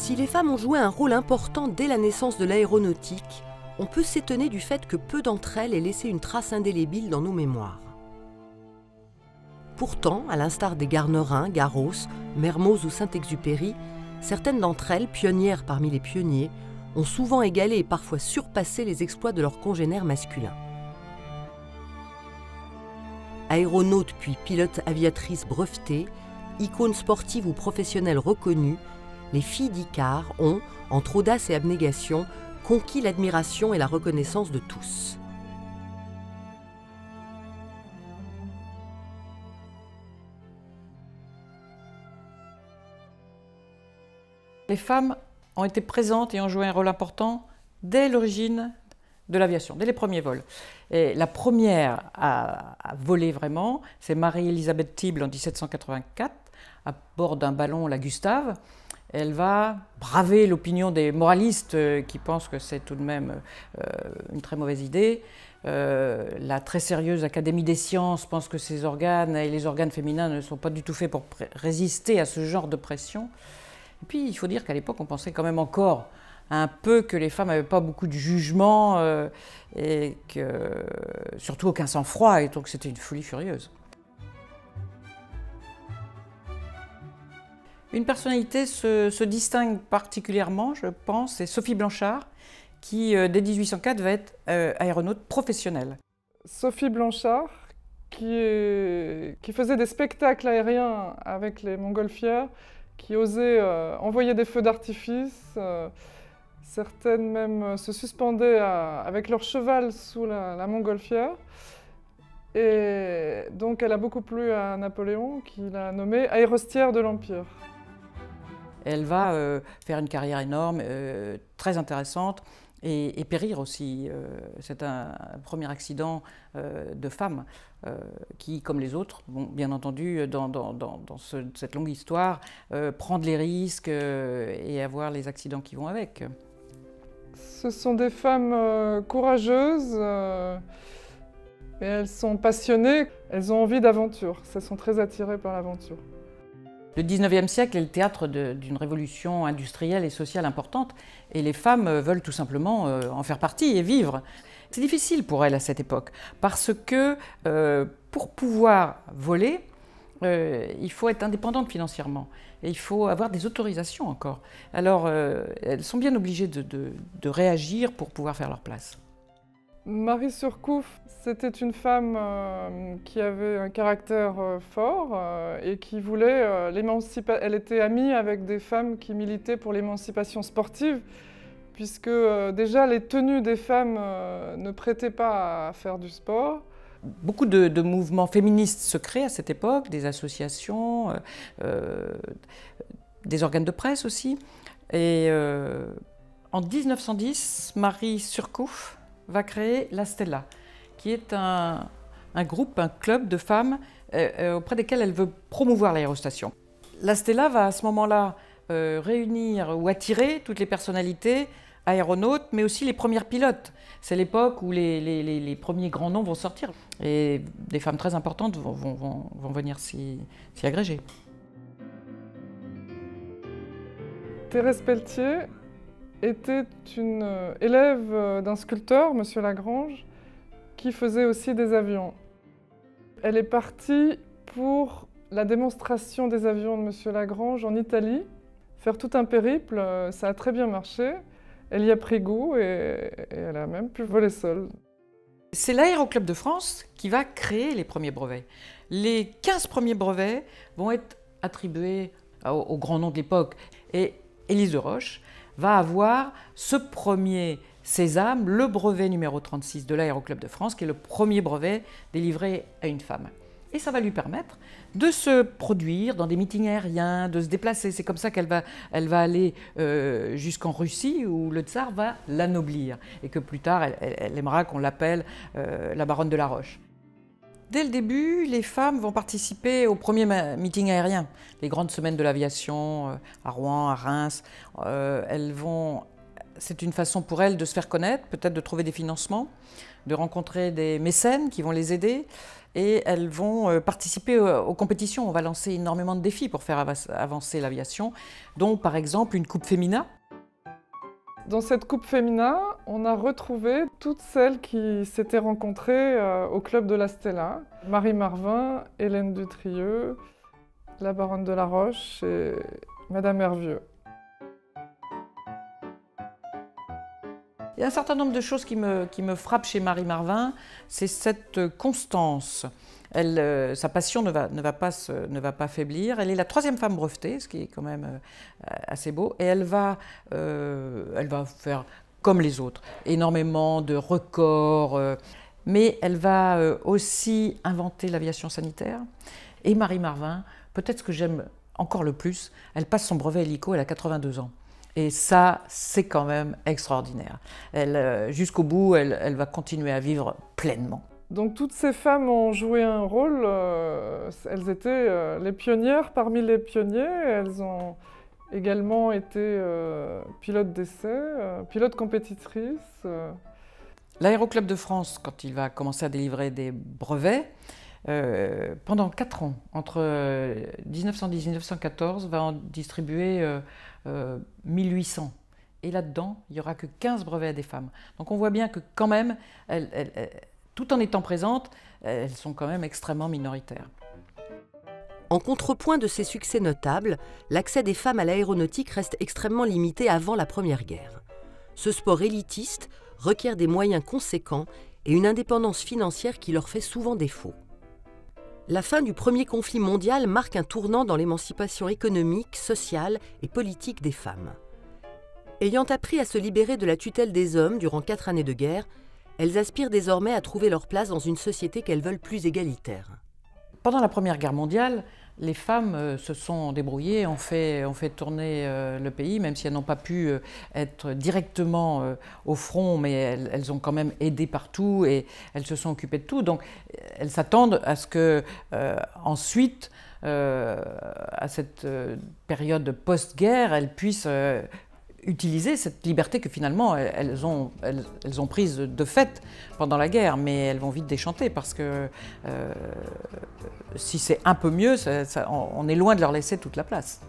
Si les femmes ont joué un rôle important dès la naissance de l'aéronautique, on peut s'étonner du fait que peu d'entre elles aient laissé une trace indélébile dans nos mémoires. Pourtant, à l'instar des Garnerin, Garros, Mermoz ou Saint-Exupéry, certaines d'entre elles, pionnières parmi les pionniers, ont souvent égalé et parfois surpassé les exploits de leurs congénères masculins. Aéronautes puis pilotes aviatrices brevetées, icônes sportives ou professionnelles reconnues, les filles d'Icare ont, entre audace et abnégation, conquis l'admiration et la reconnaissance de tous. Les femmes ont été présentes et ont joué un rôle important dès l'origine de l'aviation, dès les premiers vols. Et la première à voler vraiment, c'est Marie-Élisabeth Thible en 1784, à bord d'un ballon, la Gustave. Elle va braver l'opinion des moralistes qui pensent que c'est tout de même une très mauvaise idée. La très sérieuse Académie des sciences pense que ces organes et les organes féminins ne sont pas du tout faits pour résister à ce genre de pression. Et puis, il faut dire qu'à l'époque, on pensait quand même encore un peu que les femmes n'avaient pas beaucoup de jugement et que, surtout aucun sang-froid, et donc c'était une folie furieuse. Une personnalité se distingue particulièrement, je pense, c'est Sophie Blanchard, qui, dès 1804, va être aéronaute professionnelle. Sophie Blanchard, qui faisait des spectacles aériens avec les montgolfières, qui osaient envoyer des feux d'artifice. Certaines même se suspendaient avec leur cheval sous la montgolfière. Et donc elle a beaucoup plu à Napoléon, qui l'a nommée aérostière de l'Empire. Elle va faire une carrière énorme, très intéressante, et périr aussi. C'est un premier accident de femme qui, comme les autres, bon, bien entendu, dans cette longue histoire, prendre les risques et avoir les accidents qui vont avec. Ce sont des femmes courageuses, et elles sont passionnées, elles ont envie d'aventure, elles sont très attirées par l'aventure. Le 19e siècle est le théâtre d'une révolution industrielle et sociale importante, et les femmes veulent tout simplement en faire partie et vivre. C'est difficile pour elles à cette époque, parce que pour pouvoir voler, il faut être indépendante financièrement, et il faut avoir des autorisations encore. Alors elles sont bien obligées de réagir pour pouvoir faire leur place. Marie Surcouf, c'était une femme qui avait un caractère fort et qui voulait l'émancipation. Elle était amie avec des femmes qui militaient pour l'émancipation sportive, puisque déjà les tenues des femmes ne prêtaient pas à faire du sport. Beaucoup de mouvements féministes se créent à cette époque, des associations, des organes de presse aussi. Et en 1910, Marie Surcouf va créer la Stella, qui est un groupe, un club de femmes auprès desquelles elle veut promouvoir l'aérostation. La Stella va à ce moment-là réunir ou attirer toutes les personnalités aéronautes, mais aussi les premières pilotes. C'est l'époque où les premiers grands noms vont sortir. Et des femmes très importantes vont venir s'y agréger. Thérèse Pelletier était une élève d'un sculpteur, M. Lagrange, qui faisait aussi des avions. Elle est partie pour la démonstration des avions de M. Lagrange en Italie, faire tout un périple, ça a très bien marché. Elle y a pris goût et elle a même pu voler seule. C'est l'Aéroclub de France qui va créer les premiers brevets. Les 15 premiers brevets vont être attribués aux grands noms de l'époque. Et Élise de Roche va avoir ce premier sésame, le brevet numéro 36 de l'Aéroclub de France, qui est le premier brevet délivré à une femme. Et ça va lui permettre de se produire dans des meetings aériens, de se déplacer. C'est comme ça qu'elle va aller jusqu'en Russie, où le tsar va l'anoblir. Et que plus tard, elle aimera qu'on l'appelle la baronne de la Roche. Dès le début, les femmes vont participer aux premiers meetings aériens, les grandes semaines de l'aviation à Rouen, à Reims. Elles vont C'est une façon pour elles de se faire connaître, peut-être de trouver des financements, de rencontrer des mécènes qui vont les aider. Et elles vont participer aux compétitions. On va lancer énormément de défis pour faire avancer l'aviation, dont par exemple une Coupe Femina. Dans cette Coupe Femina, on a retrouvé toutes celles qui s'étaient rencontrées au club de la Stella. Marie Marvin, Hélène Dutrieux, la baronne de la Roche et Madame Hervieux. Il y a un certain nombre de choses qui me frappent chez Marie Marvin, c'est cette constance. Sa passion ne va pas faiblir. Elle est la 3e femme brevetée, ce qui est quand même assez beau. Et elle va faire comme les autres, énormément de records. Mais elle va aussi inventer l'aviation sanitaire. Et Marie Marvin, peut-être ce que j'aime encore le plus, elle passe son brevet hélico, elle a 82 ans. Et ça, c'est quand même extraordinaire. Jusqu'au bout, elle va continuer à vivre pleinement. Donc toutes ces femmes ont joué un rôle, elles étaient les pionnières parmi les pionniers, elles ont également été pilotes d'essai, pilotes compétitrices. L'Aéroclub de France, quand il va commencer à délivrer des brevets, pendant 4 ans, entre 1910 et 1914, va en distribuer 1800. Et là-dedans, il n'y aura que 15 brevets à des femmes. Donc on voit bien que quand même, tout en étant présentes, elles sont quand même extrêmement minoritaires. En contrepoint de ces succès notables, l'accès des femmes à l'aéronautique reste extrêmement limité avant la Première Guerre. Ce sport élitiste requiert des moyens conséquents et une indépendance financière qui leur fait souvent défaut. La fin du premier conflit mondial marque un tournant dans l'émancipation économique, sociale et politique des femmes. Ayant appris à se libérer de la tutelle des hommes durant 4 années de guerre, elles aspirent désormais à trouver leur place dans une société qu'elles veulent plus égalitaire. Pendant la Première Guerre mondiale, les femmes se sont débrouillées, ont fait tourner le pays, même si elles n'ont pas pu être directement au front, mais elles ont quand même aidé partout et elles se sont occupées de tout. Donc elles s'attendent à ce que ensuite, à cette période post-guerre, elles puissent utiliser cette liberté que finalement elles ont prise de fait pendant la guerre, mais elles vont vite déchanter parce que si c'est un peu mieux, on est loin de leur laisser toute la place.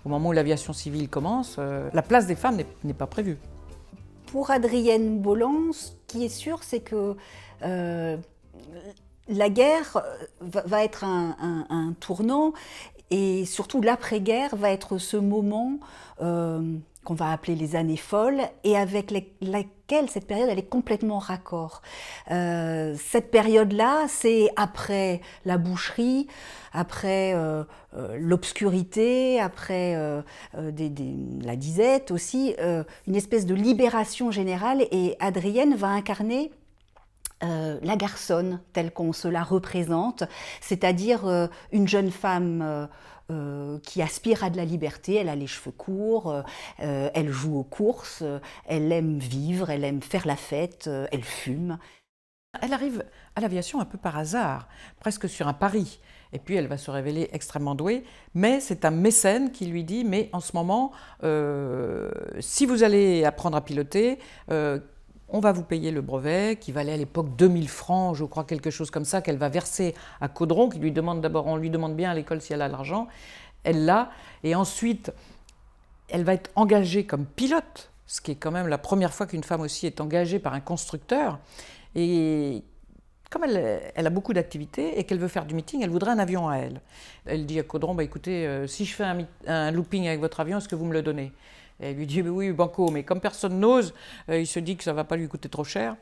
Au moment où l'aviation civile commence, la place des femmes n'est pas prévue. Pour Adrienne Bolland, ce qui est sûr, c'est que la guerre va être un tournant. Et surtout, l'après-guerre va être ce moment qu'on va appeler les années folles et avec laquelle cette période elle est complètement raccord. Cette période-là, c'est après la boucherie, après l'obscurité, après la disette aussi, une espèce de libération générale et Adrienne va incarner la garçonne telle qu'on se la représente, c'est-à-dire une jeune femme qui aspire à de la liberté, elle a les cheveux courts, elle joue aux courses, elle aime vivre, elle aime faire la fête, elle fume. Elle arrive à l'aviation un peu par hasard, presque sur un pari. Et puis elle va se révéler extrêmement douée, mais c'est un mécène qui lui dit « mais en ce moment, si vous allez apprendre à piloter, on va vous payer le brevet qui valait à l'époque 2000 francs, je crois, quelque chose comme ça, qu'elle va verser à Caudron, qui lui demande d'abord, on lui demande bien à l'école si elle a l'argent, elle l'a, et ensuite elle va être engagée comme pilote, ce qui est quand même la première fois qu'une femme aussi est engagée par un constructeur, et comme elle a beaucoup d'activités et qu'elle veut faire du meeting, elle voudrait un avion à elle. Elle dit à Caudron, bah, écoutez, si je fais un looping avec votre avion, est-ce que vous me le donnez ? Et elle lui dit, oui, banco, mais comme personne n'ose, il se dit que ça ne va pas lui coûter trop cher.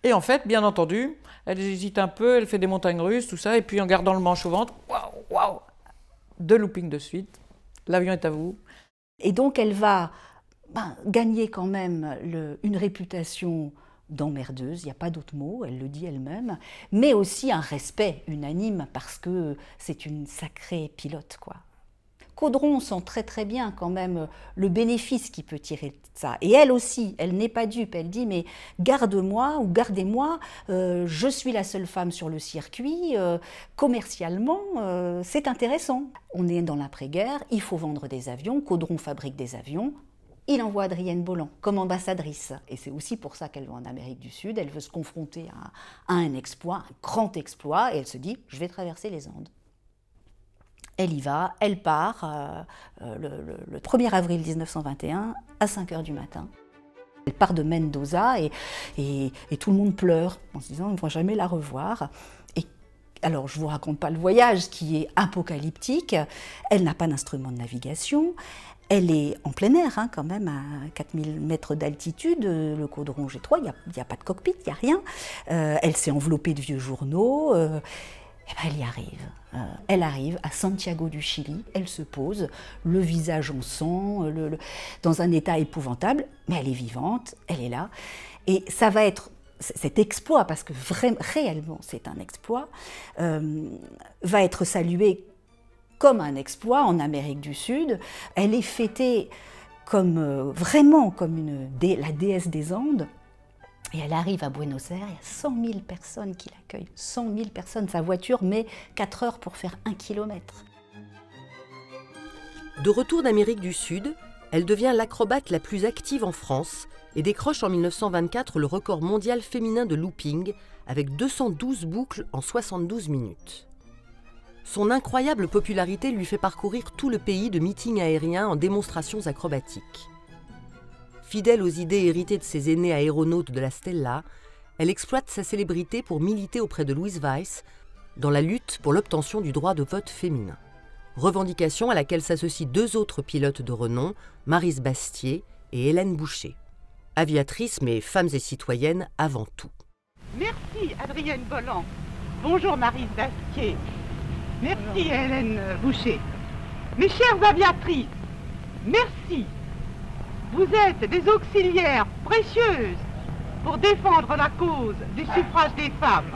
Et en fait, bien entendu, elle hésite un peu, elle fait des montagnes russes, tout ça, et puis en gardant le manche au ventre, waouh, 2 loopings de suite, l'avion est à vous. Et donc elle va gagner quand même une réputation d'emmerdeuse, il n'y a pas d'autre mot, elle le dit elle-même, mais aussi un respect unanime parce que c'est une sacrée pilote, quoi. Caudron sent très très bien quand même le bénéfice qu'il peut tirer de ça. Et elle aussi, elle n'est pas dupe, elle dit mais garde-moi ou gardez-moi, je suis la seule femme sur le circuit, commercialement c'est intéressant. On est dans l'après-guerre, il faut vendre des avions, Caudron fabrique des avions, il envoie Adrienne Bolland comme ambassadrice. Et c'est aussi pour ça qu'elle va en Amérique du Sud. Elle veut se confronter à un exploit, un grand exploit, et elle se dit « je vais traverser les Andes ». Elle y va, elle part le 1er avril 1921 à 5 h du matin. Elle part de Mendoza et tout le monde pleure en se disant « on ne va jamais la revoir ». Alors, je ne vous raconte pas le voyage qui est apocalyptique. Elle n'a pas d'instrument de navigation. Elle est en plein air, quand même, à 4000 mètres d'altitude. Le caudron G3, il n'y a pas de cockpit, il n'y a rien. Elle s'est enveloppée de vieux journaux. Et ben, elle y arrive. Elle arrive à Santiago du Chili. Elle se pose, le visage en sang, dans un état épouvantable. Mais elle est vivante, elle est là. Et ça va être... Cet exploit, parce que réellement c'est un exploit, va être salué comme un exploit en Amérique du Sud. Elle est fêtée vraiment comme la déesse des Andes. Et elle arrive à Buenos Aires, il y a 100 000 personnes qui l'accueillent. 100 000 personnes, sa voiture met 4 heures pour faire 1 kilomètre. De retour d'Amérique du Sud, elle devient l'acrobate la plus active en France et décroche en 1924 le record mondial féminin de looping avec 212 boucles en 72 minutes. Son incroyable popularité lui fait parcourir tout le pays de meetings aériens en démonstrations acrobatiques. Fidèle aux idées héritées de ses aînés aéronautes de la Stella, elle exploite sa célébrité pour militer auprès de Louise Weiss dans la lutte pour l'obtention du droit de vote féminin. Revendication à laquelle s'associent 2 autres pilotes de renom, Maryse Bastié et Hélène Boucher. Aviatrices mais femmes et citoyennes avant tout. Merci Adrienne Bolland. Bonjour Maryse Bastié. Merci Hélène Boucher. Mes chères aviatrices, merci. Vous êtes des auxiliaires précieuses pour défendre la cause du suffrage des femmes.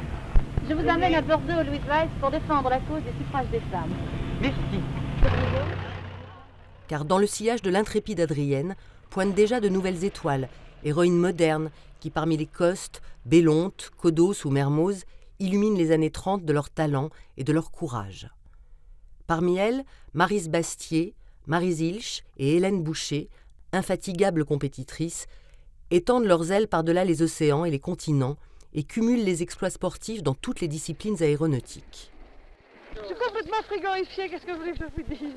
Je vous amène à Bordeaux, Louise Weiss, pour défendre la cause du suffrage des femmes. Merci. Car dans le sillage de l'intrépide Adrienne pointent déjà de nouvelles étoiles, héroïnes modernes qui, parmi les Coste, Bellonte, Codos ou Mermoz, illuminent les années 30 de leur talent et de leur courage. Parmi elles, Maryse Bastié, Maryse Hilsch et Hélène Boucher, infatigables compétitrices, étendent leurs ailes par-delà les océans et les continents et cumulent les exploits sportifs dans toutes les disciplines aéronautiques. Je suis complètement frigorifiée, qu'est-ce que vous voulez que je vous dise?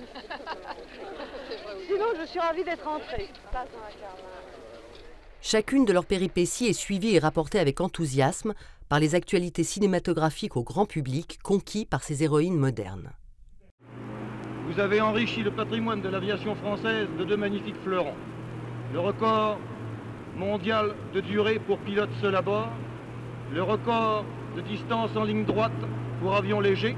Sinon, je suis ravie d'être rentrée. Chacune de leurs péripéties est suivie et rapportée avec enthousiasme par les actualités cinématographiques au grand public conquis par ces héroïnes modernes. Vous avez enrichi le patrimoine de l'aviation française de 2 magnifiques fleurons. Le record mondial de durée pour pilote seul à bord, le record de distance en ligne droite pour avion léger,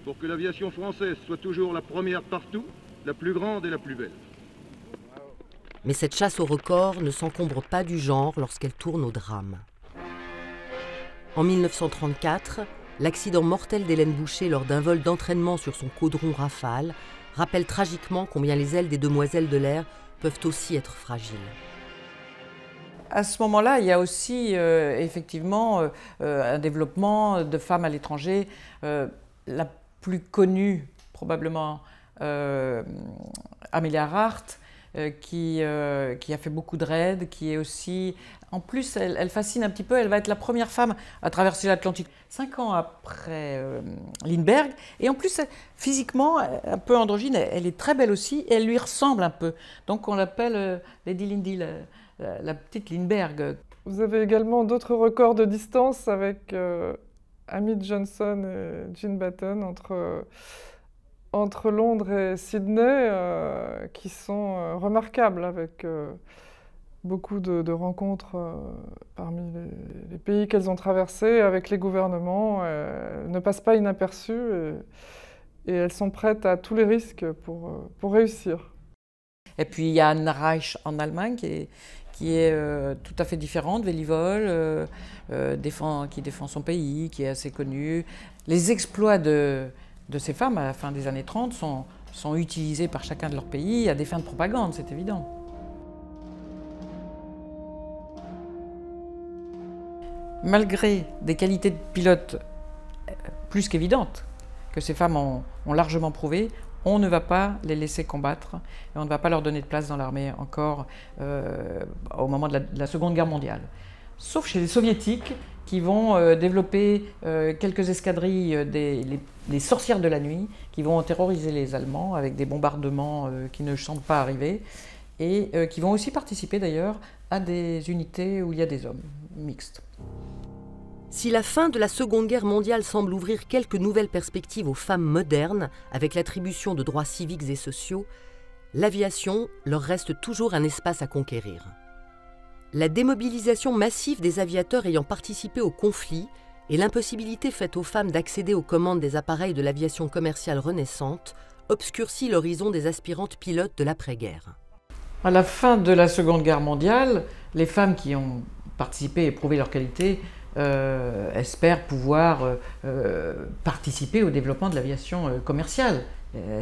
pour que l'aviation française soit toujours la première partout, la plus grande et la plus belle. Mais cette chasse au record ne s'encombre pas du genre lorsqu'elle tourne au drame. En 1934, l'accident mortel d'Hélène Boucher lors d'un vol d'entraînement sur son caudron Rafale rappelle tragiquement combien les ailes des demoiselles de l'air peuvent aussi être fragiles. À ce moment-là, il y a aussi effectivement un développement de femmes à l'étranger. La plus connue, probablement, Amelia Earhart, qui a fait beaucoup de raids, qui est aussi... En plus, elle fascine un petit peu, elle va être la première femme à traverser l'Atlantique 5 ans après Lindbergh. Et en plus, physiquement, un peu androgyne, elle est très belle aussi, et elle lui ressemble un peu. Donc on l'appelle Lady Lindy, la petite Lindbergh. Vous avez également d'autres records de distance avec Amy Johnson et Jean Batten entre Londres et Sydney qui sont remarquables avec beaucoup de rencontres parmi les pays qu'elles ont traversés avec les gouvernements. Elles ne passent pas inaperçues et elles sont prêtes à tous les risques pour réussir. Et puis il y a Anne Reich en Allemagne qui est tout à fait différente, Vélivol, qui défend son pays, qui est assez connue. Les exploits de ces femmes à la fin des années 30 sont utilisés par chacun de leurs pays à des fins de propagande, c'est évident. Malgré des qualités de pilote plus qu'évidentes, que ces femmes ont largement prouvé, on ne va pas les laisser combattre et on ne va pas leur donner de place dans l'armée encore au moment de la Seconde Guerre mondiale. Sauf chez les soviétiques qui vont développer quelques escadrilles, les sorcières de la nuit, qui vont terroriser les Allemands avec des bombardements qui ne semblent pas arriver et qui vont aussi participer d'ailleurs à des unités où il y a des hommes mixtes. Si la fin de la Seconde Guerre mondiale semble ouvrir quelques nouvelles perspectives aux femmes modernes, avec l'attribution de droits civiques et sociaux, l'aviation leur reste toujours un espace à conquérir. La démobilisation massive des aviateurs ayant participé au conflit et l'impossibilité faite aux femmes d'accéder aux commandes des appareils de l'aviation commerciale renaissante obscurcit l'horizon des aspirantes pilotes de l'après-guerre. À la fin de la Seconde Guerre mondiale, les femmes qui ont participé et prouvé leur qualité espèrent pouvoir participer au développement de l'aviation commerciale,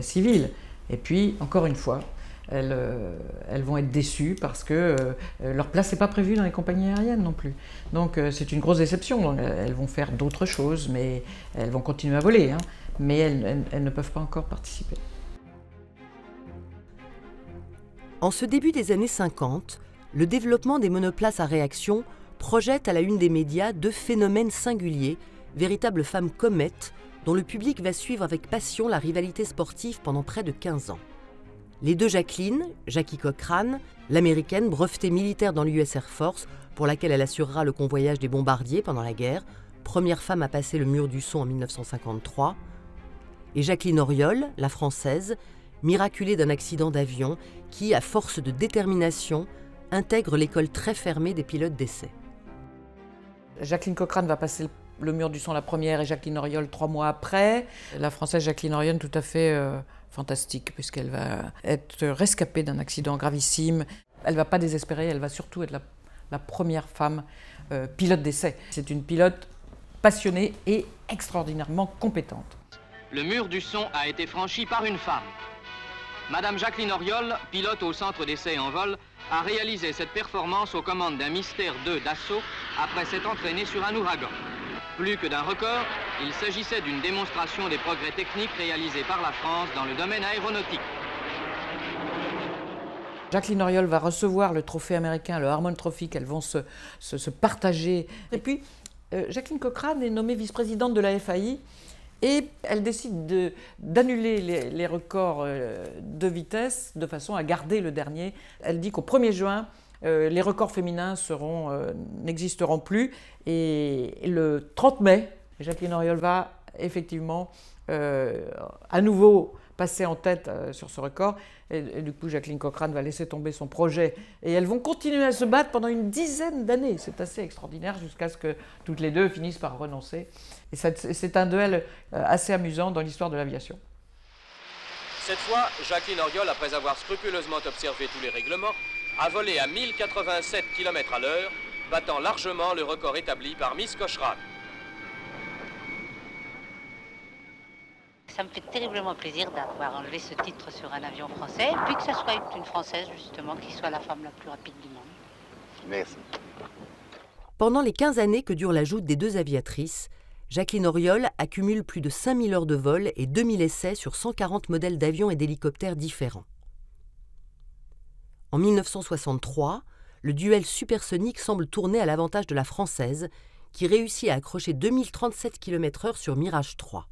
civile. Et puis, encore une fois, elles vont être déçues parce que leur place n'est pas prévue dans les compagnies aériennes non plus. Donc c'est une grosse déception. Donc, elles vont faire d'autres choses, mais elles vont continuer à voler, hein, mais elles ne peuvent pas encore participer. En ce début des années 50, le développement des monoplaces à réaction projette à la une des médias deux phénomènes singuliers, véritables femmes comètes, dont le public va suivre avec passion la rivalité sportive pendant près de 15 ans. Les deux Jacqueline, Jackie Cochran, l'américaine brevetée militaire dans l'US Air Force, pour laquelle elle assurera le convoyage des bombardiers pendant la guerre, première femme à passer le mur du son en 1953, et Jacqueline Auriol, la française, miraculée d'un accident d'avion qui, à force de détermination, intègre l'école très fermée des pilotes d'essai. Jacqueline Cochran va passer le mur du son la première et Jacqueline Auriol 3 mois après. La française Jacqueline Auriol tout à fait fantastique puisqu'elle va être rescapée d'un accident gravissime. Elle ne va pas désespérer, elle va surtout être la première femme pilote d'essai. C'est une pilote passionnée et extraordinairement compétente. Le mur du son a été franchi par une femme. Madame Jacqueline Auriol, pilote au centre d'essai en vol, a réalisé cette performance aux commandes d'un Mystère 2 d'assaut après s'être entraînée sur un ouragan. Plus que d'un record, il s'agissait d'une démonstration des progrès techniques réalisés par la France dans le domaine aéronautique. Jacqueline Auriol va recevoir le trophée américain, le Harmon Trophy, qu'elles vont se partager. Et puis, Jacqueline Cochran est nommée vice-présidente de la FAI et elle décide d'annuler les records de vitesse de façon à garder le dernier. Elle dit qu'au 1er juin, les records féminins n'existeront plus et le 30 mai, Jacqueline Auriol va effectivement à nouveau passer en tête sur ce record et du coup Jacqueline Cochran va laisser tomber son projet et elles vont continuer à se battre pendant une dizaine d'années. C'est assez extraordinaire jusqu'à ce que toutes les deux finissent par renoncer. Et c'est un duel assez amusant dans l'histoire de l'aviation. Cette fois, Jacqueline Auriol, après avoir scrupuleusement observé tous les règlements, a volé à 1087 km à l'heure, battant largement le record établi par Miss Cochran. Ça me fait terriblement plaisir d'avoir enlevé ce titre sur un avion français, puis que ça soit une Française, justement, qui soit la femme la plus rapide du monde. Merci. Pendant les 15 années que dure la joute des deux aviatrices, Jacqueline Auriol accumule plus de 5000 heures de vol et 2000 essais sur 140 modèles d'avions et d'hélicoptères différents. En 1963, le duel supersonique semble tourner à l'avantage de la Française, qui réussit à accrocher 2037 km/h sur Mirage 3.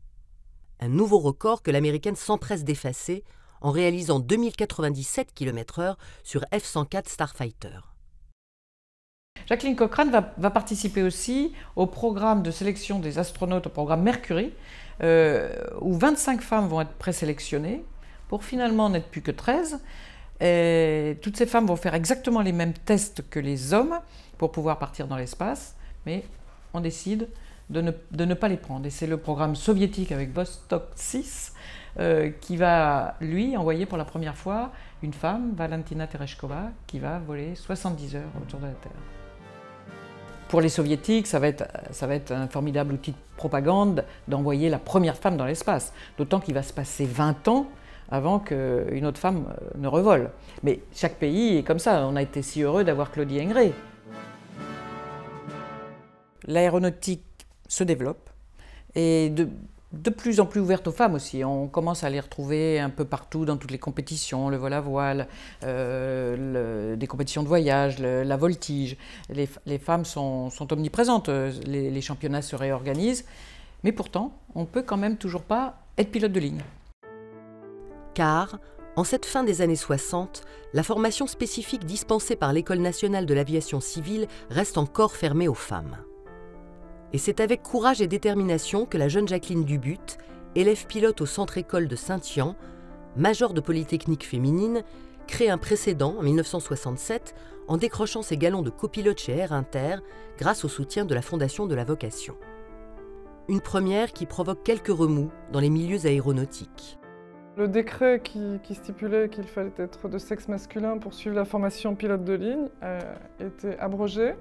Un nouveau record que l'Américaine s'empresse d'effacer en réalisant 2097 km/h sur F-104 Starfighter. Jacqueline Cochran va participer aussi au programme de sélection des astronautes, au programme Mercury, où 25 femmes vont être présélectionnées pour finalement n'être plus que 13. Et toutes ces femmes vont faire exactement les mêmes tests que les hommes pour pouvoir partir dans l'espace, mais on décide de ne pas les prendre. Et c'est le programme soviétique avec Vostok 6 qui va, lui, envoyer pour la première fois une femme, Valentina Tereshkova, qui va voler 70 heures autour de la Terre. Pour les soviétiques, ça va être un formidable outil de propagande d'envoyer la première femme dans l'espace, d'autant qu'il va se passer 20 ans avant qu'une autre femme ne revole. Mais chaque pays est comme ça, on a été si heureux d'avoir Claudie Ingray. L'aéronautique se développe et de plus en plus ouvertes aux femmes aussi. On commence à les retrouver un peu partout dans toutes les compétitions, le vol à voile, des compétitions de voyage, la voltige. Les femmes sont omniprésentes, les championnats se réorganisent, mais pourtant, on ne peut quand même toujours pas être pilote de ligne. Car, en cette fin des années 60, la formation spécifique dispensée par l'École nationale de l'aviation civile reste encore fermée aux femmes. Et c'est avec courage et détermination que la jeune Jacqueline Dubutte, élève pilote au centre-école de Saint-Yan, major de Polytechnique féminine, crée un précédent en 1967 en décrochant ses galons de copilote chez Air Inter grâce au soutien de la Fondation de la Vocation. Une première qui provoque quelques remous dans les milieux aéronautiques. Le décret qui stipulait qu'il fallait être de sexe masculin pour suivre la formation pilote de ligne a été abrogé.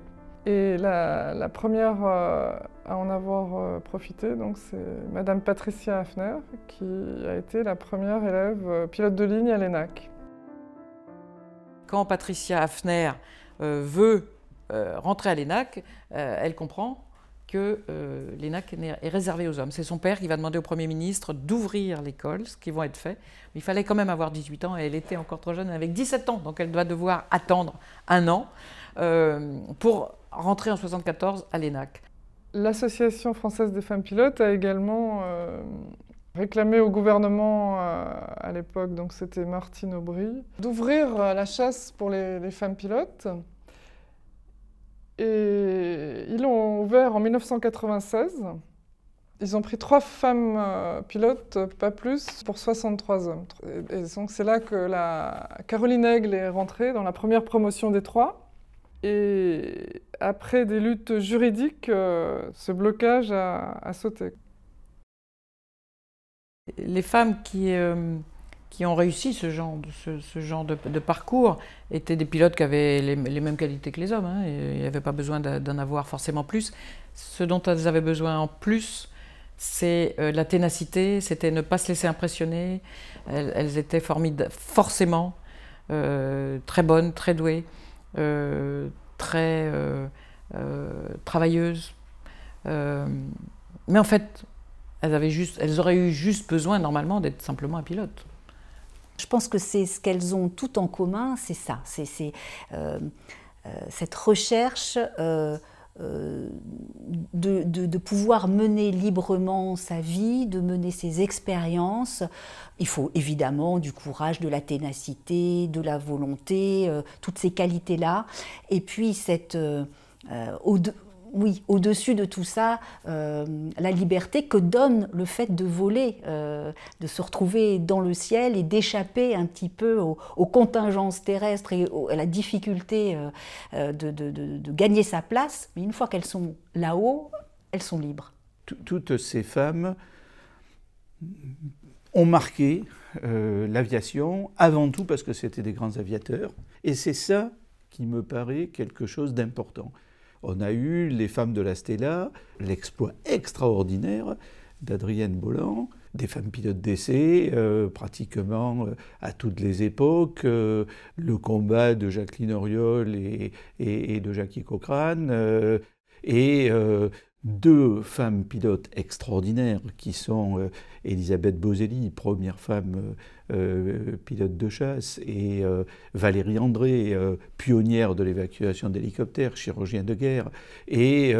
Et la première à en avoir profité, c'est Madame Patricia Hafner, qui a été la première élève pilote de ligne à l'ENAC. Quand Patricia Hafner veut rentrer à l'ENAC, elle comprend que l'ENAC est réservé aux hommes. C'est son père qui va demander au Premier ministre d'ouvrir l'école, ce qui va être fait. Mais il fallait quand même avoir 18 ans et elle était encore trop jeune, avec 17 ans. Donc elle doit devoir attendre un an pour rentrer en 1974 à l'ENAC. L'Association française des femmes pilotes a également réclamé au gouvernement à l'époque, donc c'était Martine Aubry, d'ouvrir la chasse pour les femmes pilotes. Et ils l'ont ouvert en 1996. Ils ont pris 3 femmes pilotes, pas plus, pour 63 hommes. Et donc c'est là que Caroline Aigle est rentrée dans la première promotion des 3. Et après des luttes juridiques, ce blocage a sauté. Les femmes qui ont réussi ce genre de parcours étaient des pilotes qui avaient les mêmes qualités que les hommes. Il n'y avait pas besoin d'en avoir forcément plus. Ce dont elles avaient besoin en plus, c'est la ténacité, c'était ne pas se laisser impressionner. Elles étaient forcément très bonnes, très douées. Très travailleuses. Mais en fait, elles auraient eu juste besoin normalement d'être simplement un pilote. Je pense que c'est ce qu'elles ont tout en commun, c'est ça. C'est cette recherche de pouvoir mener librement sa vie, de mener ses expériences. Il faut évidemment du courage, de la ténacité, de la volonté, toutes ces qualités-là. Et puis au-dessus de tout ça, la liberté que donne le fait de voler, de se retrouver dans le ciel et d'échapper un petit peu aux contingences terrestres et à la difficulté de gagner sa place. Mais une fois qu'elles sont là-haut, elles sont libres. Toutes ces femmes ont marqué l'aviation, avant tout parce que c'était des grands aviateurs. Et c'est ça qui me paraît quelque chose d'important. On a eu les femmes de la Stella, l'exploit extraordinaire d'Adrienne Bolland, des femmes pilotes d'essai, pratiquement à toutes les époques, le combat de Jacqueline Auriol et de Jackie Cochrane, et 2 femmes pilotes extraordinaires qui sont Elisabeth Boselli, première femme pilote de chasse, et Valérie André, pionnière de l'évacuation d'hélicoptères, chirurgien de guerre, et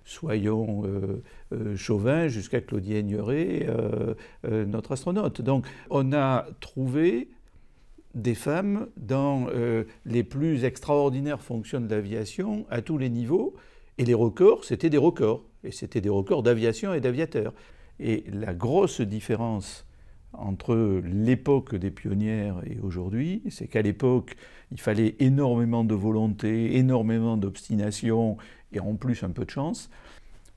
soyons chauvins jusqu'à Claudie Aigneret, notre astronaute. Donc on a trouvé des femmes dans les plus extraordinaires fonctions de l'aviation à tous les niveaux. Et les records, c'était des records. Et c'était des records d'aviation et d'aviateurs. Et la grosse différence entre l'époque des pionnières et aujourd'hui, c'est qu'à l'époque, il fallait énormément de volonté, énormément d'obstination et en plus un peu de chance.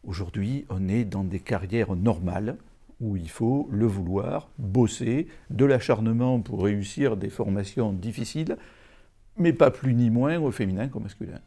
Aujourd'hui, on est dans des carrières normales où il faut le vouloir, bosser, de l'acharnement pour réussir des formations difficiles, mais pas plus ni moins au féminin qu'au masculin.